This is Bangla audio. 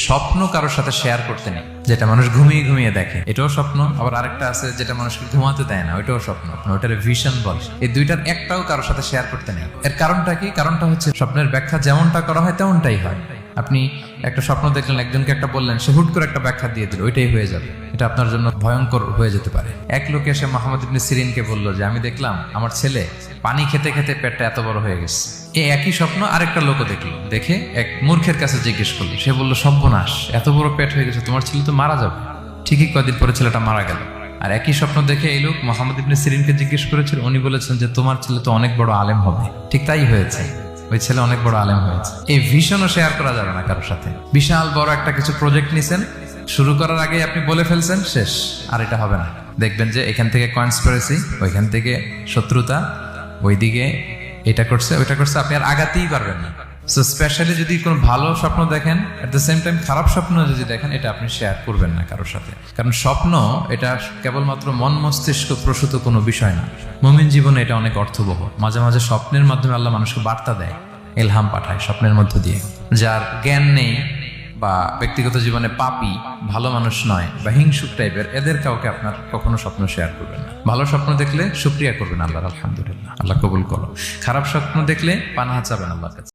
স্বপ্ন কারোর সাথে শেয়ার করতে নেই, যেটা মানুষ ঘুমিয়ে ঘুমিয়ে দেখে এটাও স্বপ্ন। আবার আরেকটা আছে যেটা মানুষকে ঘুমাতে দেয় না, ওইটাও স্বপ্ন, ওইটার ভিশন বলে। এই দুইটার একটাও কারোর সাথে শেয়ার করতে নেই। এর কারণটা কি? কারণটা হচ্ছে স্বপ্নের ব্যাখ্যা যেমনটা করা হয় তেমনটাই হয়। আপনি একটা স্বপ্ন দেখলেন, একজনকে একটা বললেন, সে হুট করে একটা ব্যাখ্যা দিয়ে দিল, ওইটাই হয়ে যাবে। এটা আপনার জন্য ভয়ঙ্কর হয়ে যেতে পারে। এক লোক এসে মুহাম্মদ ইবনে সিরিনকে বলল যে আমি দেখলাম আমার ছেলে পানি খেতে খেতে পেটটা এত বড় হয়ে গেছে। এই একই স্বপ্ন আরেকটা লোকও দেখলো, দেখে এক মূর্খের কাছে জিজ্ঞেস করলো। সে বলল, সর্বনাশ, এত বড় পেট হয়ে গেছে, তোমার ছেলে তো মারা যাবে। ঠিকই কদিন পরে ছেলেটা মারা গেল। আর একই স্বপ্ন দেখে এই লোক মুহাম্মদ ইবনে সিরিনকে জিজ্ঞেস করেছিল, উনি বলেছেন যে তোমার ছেলে তো অনেক বড় আলেম হবে। ঠিক তাই হয়েছে, ওই ছেলে অনেক বড় আলেম হয়েছে। এই ভিশনও শেয়ার করা যাবে না কারোর সাথে। বিশাল বড় একটা কিছু প্রজেক্ট নিছেন, শুরু করার আগে আপনি বলে ফেলছেন, শেষ, আর এটা হবে না। দেখবেন যে এখান থেকে কনস্পিরেসি, ওইখান থেকে শত্রুতা, ওইদিকে এটা করছে ওইটা করছে, আপনি আর আগাতেই পারবেন না। সো স্পেশালি যদি কোনো ভালো স্বপ্ন দেখেন, এট দ্য সেম টাইম খারাপ স্বপ্ন যদি দেখেন, এটা আপনি শেয়ার করবেন না কারোর সাথে। কারণ স্বপ্ন এটা কেবলমাত্র মন মস্তিষ্ক প্রসূত কোনো বিষয় না। মুমিন জীবনে এটা অনেক অর্থবহ। মাঝে মাঝে স্বপ্নের মাধ্যমে আল্লাহ মানুষকে বার্তা দেয়, ইলহাম পাঠায় স্বপ্নের মধ্য দিয়ে। যার জ্ঞান নেই বা ব্যক্তিগত জীবনে পাপী, ভালো মানুষ নয় বা হিংসুক টাইপের, এদের কাউকে আপনার কখনো স্বপ্ন শেয়ার করবেন না। ভালো স্বপ্ন দেখলে শুকরিয়া করবেন আল্লাহর, আলহামদুলিল্লাহ, আল্লাহ কবুল করো। খারাপ স্বপ্ন দেখলে পানাহা চাবেন আল্লাহর কাছে।